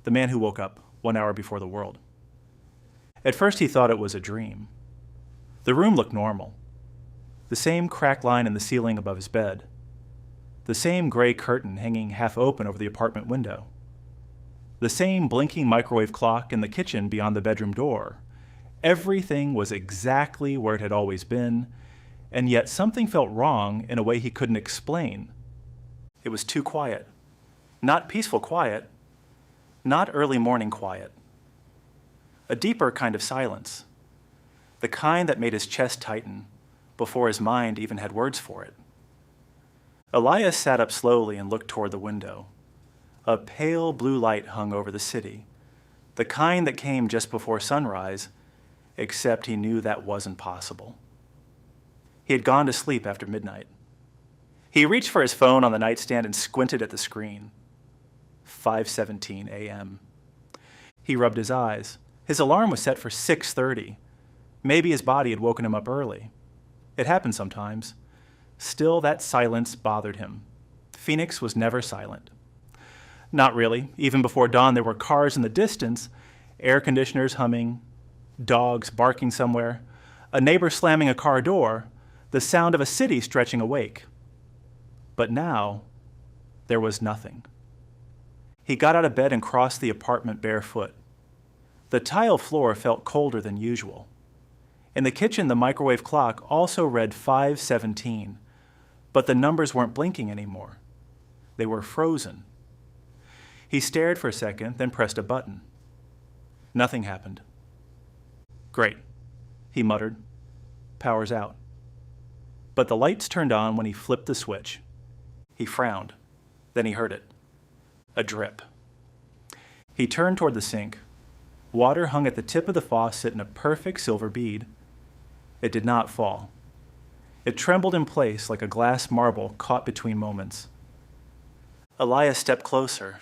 the man who woke up 1 hour before the world. At first he thought it was a dream. The room looked normal. The same cracked line in the ceiling above his bed. The same gray curtain hanging half open over the apartment window. The same blinking microwave clock in the kitchen beyond the bedroom door. Everything was exactly where it had always been, and yet something felt wrong in a way he couldn't explain. It was too quiet. Not peaceful quiet, not early morning quiet. A deeper kind of silence, the kind that made his chest tighten before his mind even had words for it. Elias sat up slowly and looked toward the window. A pale blue light hung over the city, the kind that came just before sunrise, except he knew that wasn't possible. He had gone to sleep after midnight. He reached for his phone on the nightstand and squinted at the screen. 5:17 a.m. He rubbed his eyes. His alarm was set for 6:30. Maybe his body had woken him up early. It happened sometimes. Still, that silence bothered him. Phoenix was never silent. Not really. Even before dawn, there were cars in the distance, air conditioners humming, dogs barking somewhere, a neighbor slamming a car door, the sound of a city stretching awake. But now, there was nothing. He got out of bed and crossed the apartment barefoot. The tile floor felt colder than usual. In the kitchen, the microwave clock also read 5:17, but the numbers weren't blinking anymore. They were frozen. He stared for a second, then pressed a button. Nothing happened. Great, he muttered. Power's out. But the lights turned on when he flipped the switch. He frowned. Then he heard it. A drip. He turned toward the sink. Water hung at the tip of the faucet in a perfect silver bead. It did not fall. It trembled in place like a glass marble caught between moments. Elias stepped closer.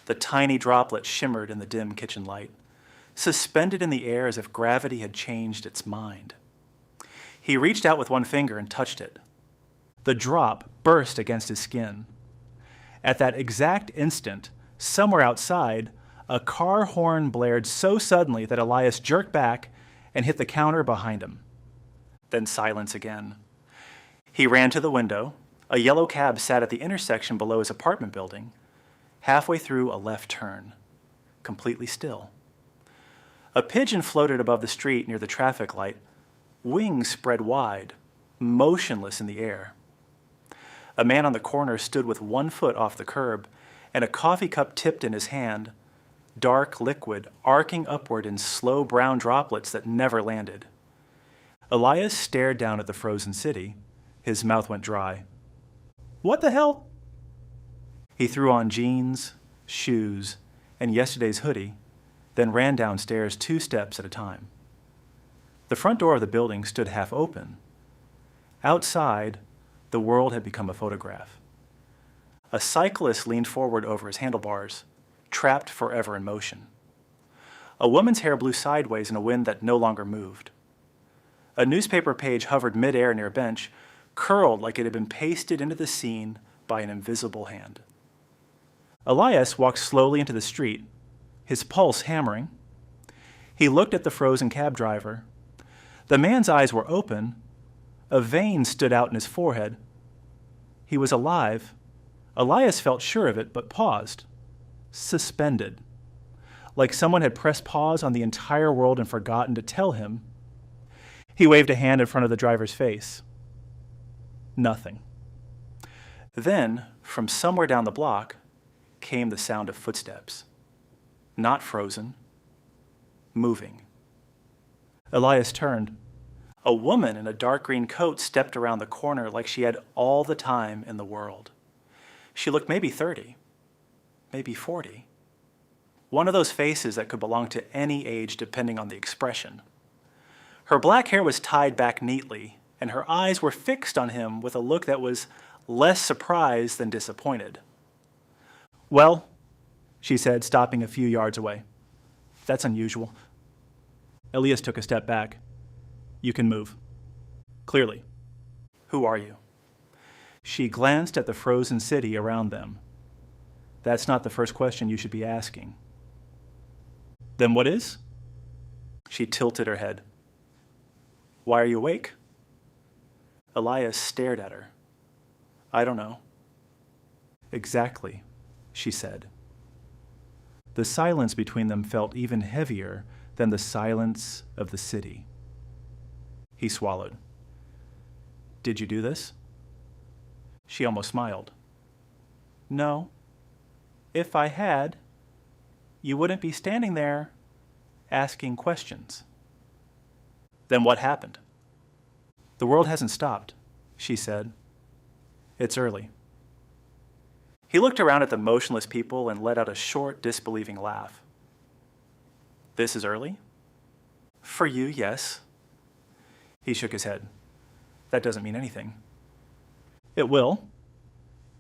The tiny droplet shimmered in the dim kitchen light, suspended in the air as if gravity had changed its mind. He reached out with one finger and touched it. The drop burst against his skin. At that exact instant, somewhere outside, a car horn blared so suddenly that Elias jerked back and hit the counter behind him. Then silence again. He ran to the window. A yellow cab sat at the intersection below his apartment building, halfway through a left turn, completely still. A pigeon floated above the street near the traffic light, wings spread wide, motionless in the air. A man on the corner stood with 1 foot off the curb and a coffee cup tipped in his hand, dark liquid arcing upward in slow brown droplets that never landed. Elias stared down at the frozen city. His mouth went dry. What the hell? He threw on jeans, shoes, and yesterday's hoodie, then ran downstairs 2 steps at a time. The front door of the building stood half open. Outside, the world had become a photograph. A cyclist leaned forward over his handlebars, trapped forever in motion. A woman's hair blew sideways in a wind that no longer moved. A newspaper page hovered midair near a bench, curled like it had been pasted into the scene by an invisible hand. Elias walked slowly into the street, his pulse hammering. He looked at the frozen cab driver. The man's eyes were open. A vein stood out in his forehead. He was alive. Elias felt sure of it, but paused, suspended, like someone had pressed pause on the entire world and forgotten to tell him. He waved a hand in front of the driver's face. Nothing. Then, from somewhere down the block, came the sound of footsteps. Not frozen, moving. Elias turned. A woman in a dark green coat stepped around the corner like she had all the time in the world. She looked maybe 30, maybe 40. One of those faces that could belong to any age depending on the expression. Her black hair was tied back neatly, and her eyes were fixed on him with a look that was less surprised than disappointed. Well, she said, stopping a few yards away. That's unusual. Elias took a step back. You can move. Clearly. Who are you? She glanced at the frozen city around them. That's not the first question you should be asking. Then what is? She tilted her head. Why are you awake? Elias stared at her. I don't know. Exactly, she said. The silence between them felt even heavier than the silence of the city. He swallowed. Did you do this? She almost smiled. No. If I had, you wouldn't be standing there asking questions. Then what happened? The world hasn't stopped, she said. It's early. He looked around at the motionless people and let out a short, disbelieving laugh. This is early? For you, yes. He shook his head. That doesn't mean anything. It will.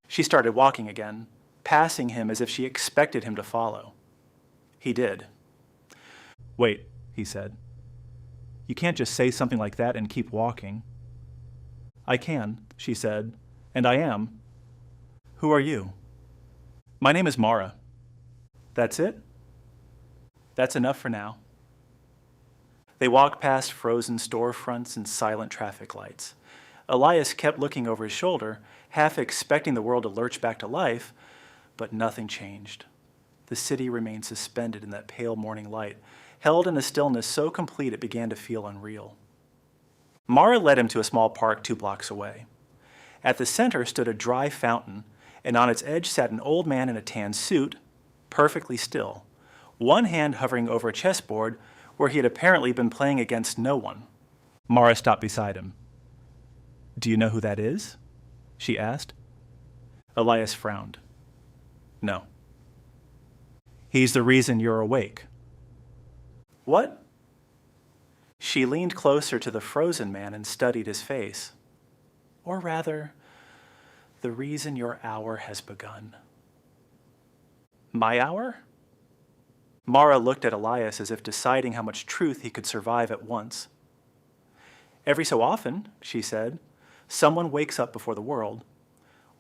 She started walking again, passing him as if she expected him to follow. He did. Wait, he said. You can't just say something like that and keep walking. I can, she said, and I am. Who are you? My name is Mara. That's it? That's enough for now. They walked past frozen storefronts and silent traffic lights. Elias kept looking over his shoulder, half expecting the world to lurch back to life, but nothing changed. The city remained suspended in that pale morning light, held in a stillness so complete it began to feel unreal. Mara led him to a small park 2 blocks away. At the center stood a dry fountain, and on its edge sat an old man in a tan suit, perfectly still, one hand hovering over a chessboard where he had apparently been playing against no one. Mara stopped beside him. Do you know who that is? She asked. Elias frowned. No. He's the reason you're awake. What? She leaned closer to the frozen man and studied his face. Or rather, the reason your hour has begun. My hour? Mara looked at Elias as if deciding how much truth he could survive at once. Every so often, she said, someone wakes up before the world.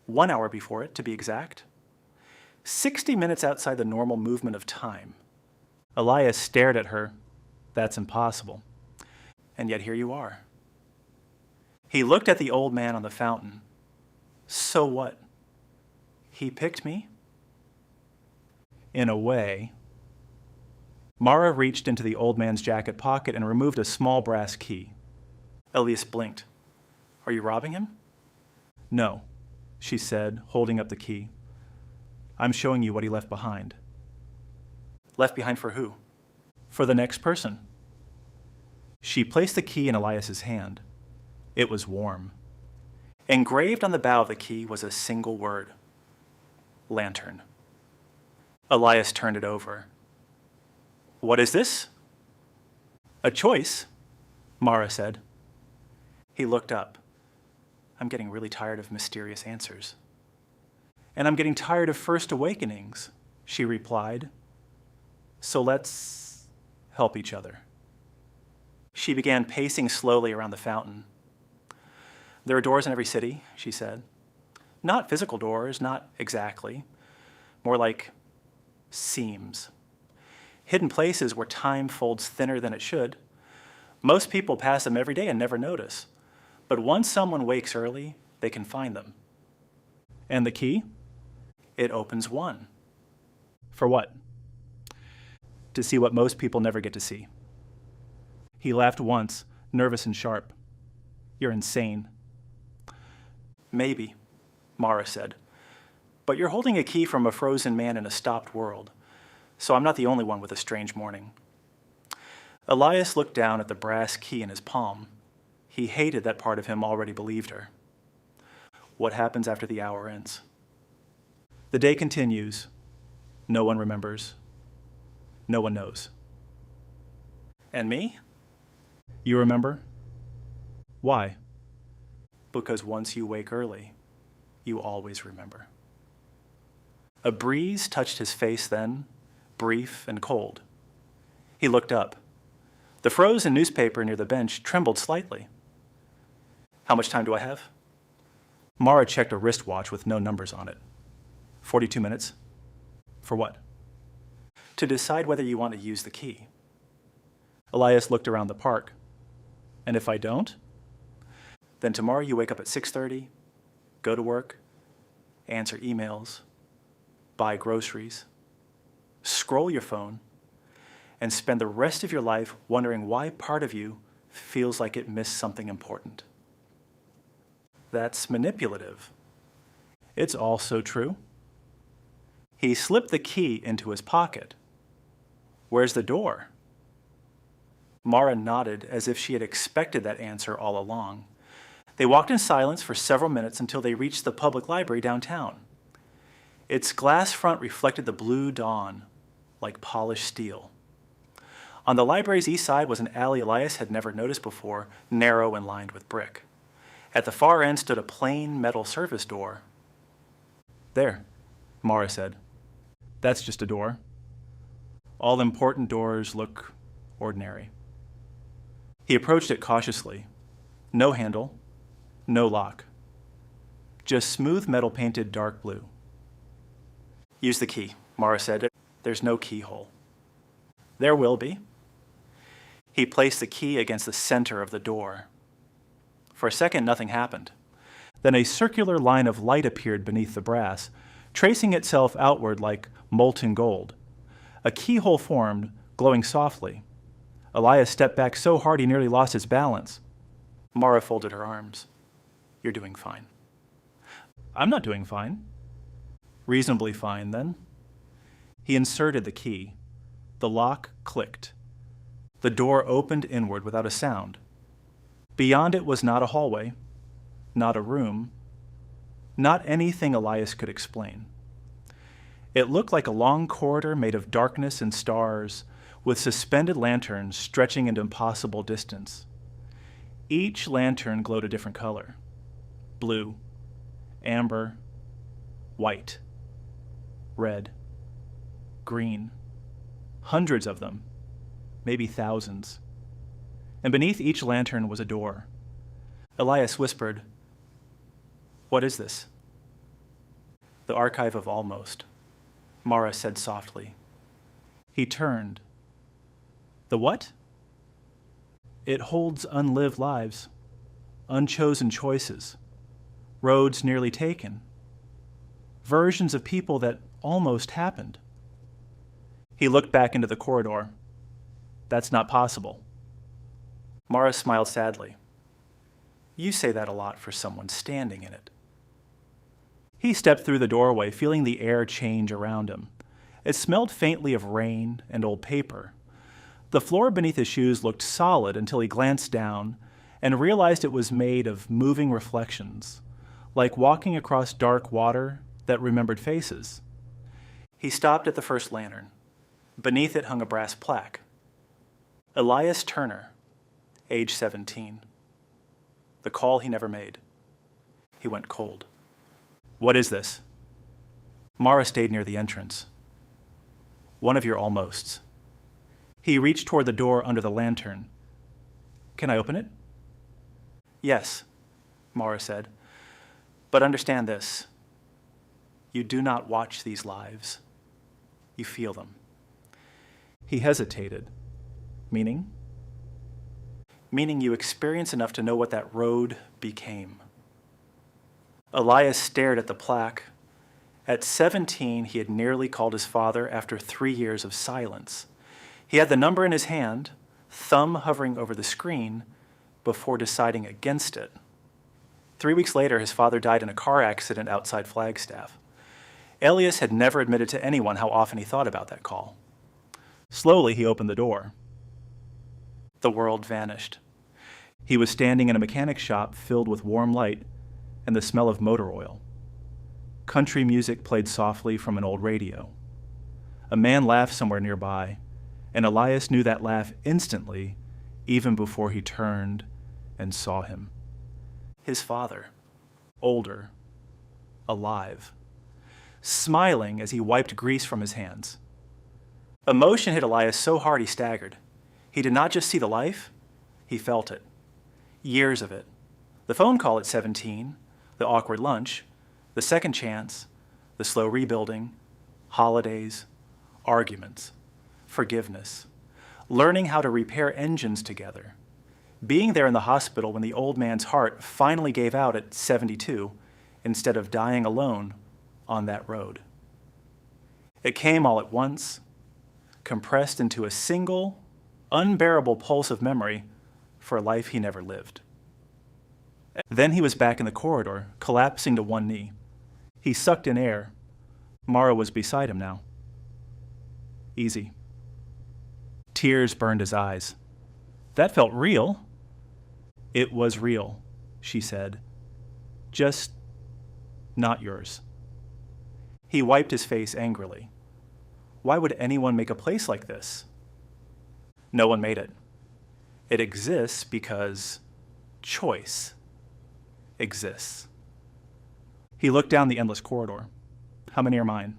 1 hour before it, to be exact. 60 minutes outside the normal movement of time. Elias stared at her. That's impossible. And yet here you are. He looked at the old man on the fountain. So what? He picked me? In a way. Mara reached into the old man's jacket pocket and removed a small brass key. Elias blinked. Are you robbing him? No, she said, holding up the key. I'm showing you what he left behind. Left behind for who? For the next person. She placed the key in Elias's hand. It was warm. Engraved on the bow of the key was a single word. Lantern. Elias turned it over. What is this? A choice, Mara said. He looked up. I'm getting really tired of mysterious answers. And I'm getting tired of first awakenings, she replied. So let's help each other. She began pacing slowly around the fountain. There are doors in every city, she said. Not physical doors, not exactly. More like seams. Hidden places where time folds thinner than it should. Most people pass them every day and never notice. But once someone wakes early, they can find them. And the key? It opens one. For what? To see what most people never get to see. He laughed once, nervous and sharp. You're insane. Maybe, Mara said. But you're holding a key from a frozen man in a stopped world. So I'm not the only one with a strange morning. Elias looked down at the brass key in his palm. He hated that part of him already believed her. What happens after the hour ends? The day continues. No one remembers. No one knows. And me? You remember? Why? Because once you wake early, you always remember. A breeze touched his face then, brief and cold. He looked up. The frozen newspaper near the bench trembled slightly. How much time do I have? Mara checked a wristwatch with no numbers on it. 42 minutes. For what? to decide whether you want to use the key. Elias looked around the park. And if I don't? Then tomorrow you wake up at 6:30, go to work, answer emails, buy groceries, scroll your phone, and spend the rest of your life wondering why part of you feels like it missed something important. That's manipulative. It's also true. He slipped the key into his pocket. Where's the door? Mara nodded as if she had expected that answer all along. They walked in silence for several minutes until they reached the public library downtown. Its glass front reflected the blue dawn like polished steel. On the library's east side was an alley Elias had never noticed before, narrow and lined with brick. At the far end stood a plain metal service door. There, Mara said. That's just a door. All important doors look ordinary. He approached it cautiously. No handle, no lock. Just smooth metal painted dark blue. Use the key, Mara said. There's no keyhole. There will be. He placed the key against the center of the door. For a second, nothing happened. Then a circular line of light appeared beneath the brass, tracing itself outward like molten gold. A keyhole formed, glowing softly. Elias stepped back so hard he nearly lost his balance. Mara folded her arms. You're doing fine. I'm not doing fine. Reasonably fine, then. He inserted the key. The lock clicked. The door opened inward without a sound. Beyond it was not a hallway, not a room, not anything Elias could explain. It looked like a long corridor made of darkness and stars, with suspended lanterns stretching into impossible distance. Each lantern glowed a different color: blue, amber, white, red, green. Hundreds of them, maybe thousands. And beneath each lantern was a door. Elias whispered, "What is this?" "The Archive of Almost," Mara said softly. He turned. "The what?" "It holds unlived lives, unchosen choices, roads nearly taken, versions of people that almost happened." He looked back into the corridor. "That's not possible." Mara smiled sadly. "You say that a lot for someone standing in it." He stepped through the doorway, feeling the air change around him. It smelled faintly of rain and old paper. The floor beneath his shoes looked solid until he glanced down and realized it was made of moving reflections, like walking across dark water that remembered faces. He stopped at the first lantern. Beneath it hung a brass plaque. Elias Turner, age 17. The call he never made. He went cold. "What is this?" Mara stayed near the entrance. "One of your almosts." He reached toward the door under the lantern. "Can I open it?" "Yes," Mara said. "But understand this. You do not watch these lives. You feel them." He hesitated. "Meaning?" "Meaning you experience enough to know what that road became." Elias stared at the plaque. At 17, he had nearly called his father after 3 years of silence. He had the number in his hand, thumb hovering over the screen, before deciding against it. 3 weeks later, his father died in a car accident outside Flagstaff. Elias had never admitted to anyone how often he thought about that call. Slowly, he opened the door. The world vanished. He was standing in a mechanic shop filled with warm light and the smell of motor oil. Country music played softly from an old radio. A man laughed somewhere nearby, and Elias knew that laugh instantly, even before he turned and saw him. His father, older, alive, smiling as he wiped grease from his hands. Emotion hit Elias so hard he staggered. He did not just see the life, he felt it. Years of it. The phone call at 17, the awkward lunch, the second chance, the slow rebuilding, holidays, arguments. forgiveness, learning how to repair engines together, being there in the hospital when the old man's heart finally gave out at 72 instead of dying alone on that road. It came all at once, compressed into a single, unbearable pulse of memory for a life he never lived. Then he was back in the corridor, collapsing to one knee. He sucked in air. Mara was beside him now. Easy. Tears burned his eyes. That felt real. It was real, she said. Just not yours. He wiped his face angrily. Why would anyone make a place like this? No one made it. It exists because choice exists. He looked down the endless corridor. How many are mine?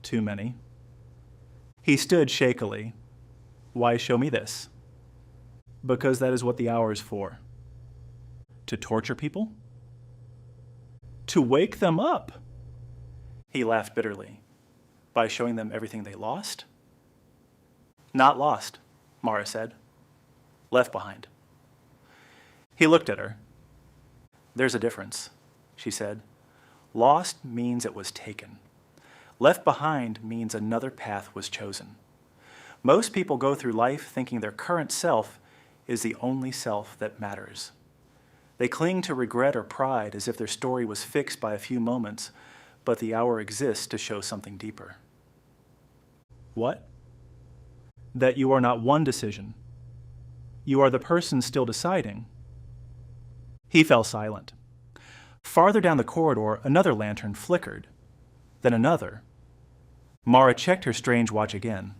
Too many. He stood shakily. Why show me this? Because that is what the hour is for. To torture people? To wake them up? He laughed bitterly. By showing them everything they lost? Not lost, Mara said. Left behind. He looked at her. There's a difference, she said. Lost means it was taken. Left behind means another path was chosen. Most people go through life thinking their current self is the only self that matters. They cling to regret or pride as if their story was fixed by a few moments, but the hour exists to show something deeper. What? That you are not one decision. You are the person still deciding. He fell silent. Farther down the corridor, another lantern flickered. Then another. Mara checked her strange watch again.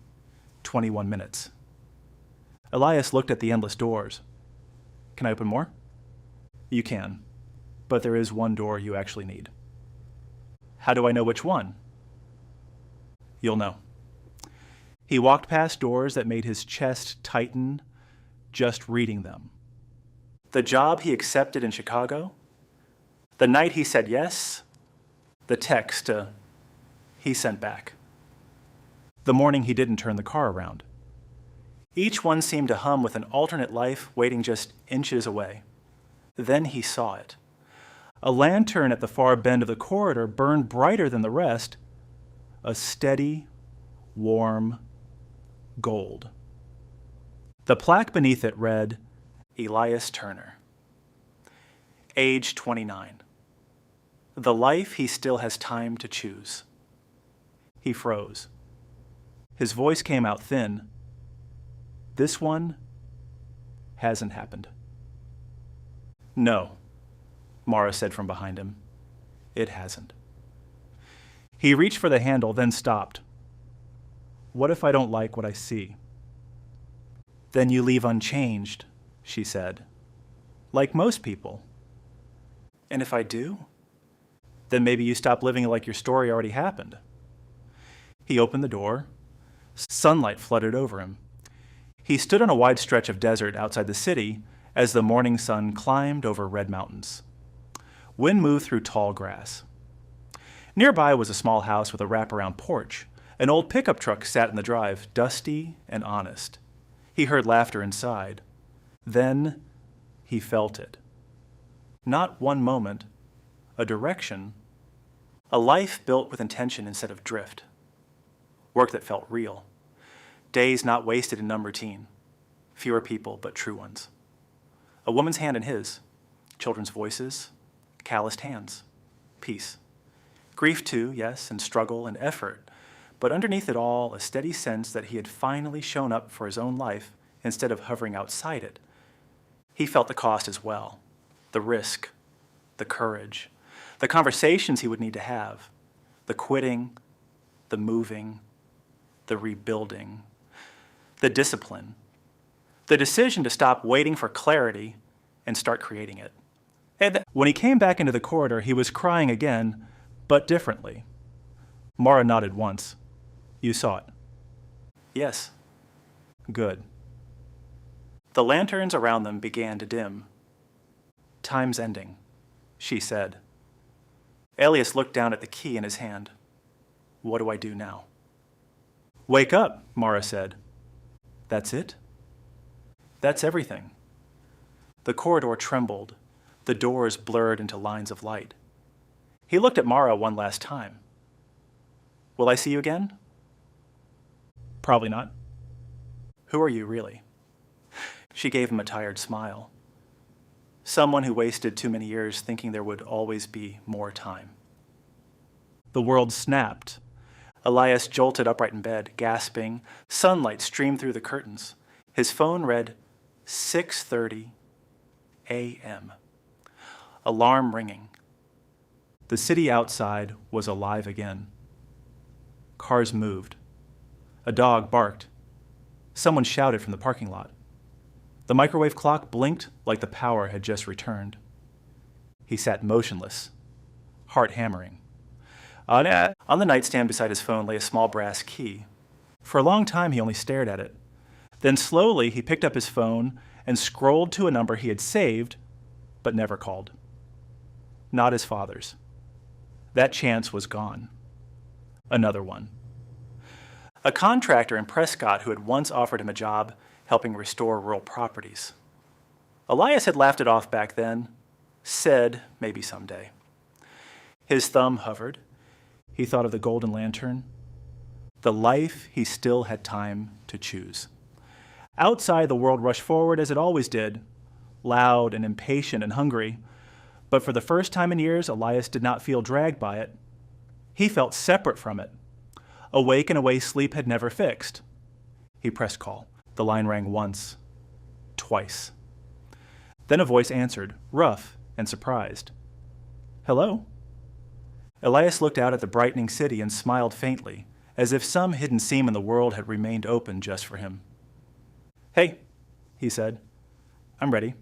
21 minutes. Elias looked at the endless doors. Can I open more? You can, but there is one door you actually need. How do I know which one? You'll know. He walked past doors that made his chest tighten just reading them. The job he accepted in Chicago, the night he said yes, the text he sent back, the morning he didn't turn the car around. Each one seemed to hum with an alternate life waiting just inches away. Then he saw it. A lantern at the far bend of the corridor burned brighter than the rest, a steady, warm gold. The plaque beneath it read, Elias Turner, age 29. The life he still has time to choose. He froze. His voice came out thin. This one hasn't happened. No, Mara said from behind him. It hasn't. He reached for the handle, then stopped. What if I don't like what I see? Then you leave unchanged, she said. Like most people. And if I do? Then maybe you stop living like your story already happened. He opened the door. Sunlight flooded over him. He stood on a wide stretch of desert outside the city as the morning sun climbed over red mountains. Wind moved through tall grass. Nearby was a small house with a wraparound porch. An old pickup truck sat in the drive, dusty and honest. He heard laughter inside. Then he felt it. Not one moment, a direction, a life built with intention instead of drift. Work that felt real. Days not wasted in numb routine. Fewer people, but true ones. A woman's hand in his. Children's voices. Calloused hands. Peace. Grief too, yes, and struggle and effort. But underneath it all, a steady sense that he had finally shown up for his own life instead of hovering outside it. He felt the cost as well. The risk. The courage. The conversations he would need to have. The quitting. The moving. The rebuilding. The discipline. The decision to stop waiting for clarity and start creating it. And when he came back into the corridor, he was crying again, but differently. Mara nodded once. You saw it? Yes. Good. The lanterns around them began to dim. Time's ending, she said. Elias looked down at the key in his hand. What do I do now? "Wake up," Mara said. "That's it?" "That's everything." The corridor trembled. The doors blurred into lines of light. He looked at Mara one last time. "Will I see you again?" "Probably not." "Who are you, really?" She gave him a tired smile. Someone who wasted too many years thinking there would always be more time. The world snapped. Elias jolted upright in bed, gasping. Sunlight streamed through the curtains. His phone read 6:30 a.m. Alarm ringing. The city outside was alive again. Cars moved. A dog barked. Someone shouted from the parking lot. The microwave clock blinked like the power had just returned. He sat motionless, heart hammering. On the nightstand beside his phone lay a small brass key. For a long time he only stared at it. Then slowly he picked up his phone and scrolled to a number he had saved but never called. Not his father's. That chance was gone. Another one. A contractor in Prescott who had once offered him a job helping restore rural properties. Elias had laughed it off back then, said maybe someday. His thumb hovered. He thought of the golden lantern, the life he still had time to choose. Outside, the world rushed forward as it always did, loud and impatient and hungry. But for the first time in years, Elias did not feel dragged by it. He felt separate from it, awake in a way sleep had never fixed. He pressed call. The line rang once, twice. Then a voice answered, rough and surprised. "Hello?" Elias looked out at the brightening city and smiled faintly, as if some hidden seam in the world had remained open just for him. "Hey," he said. "I'm ready."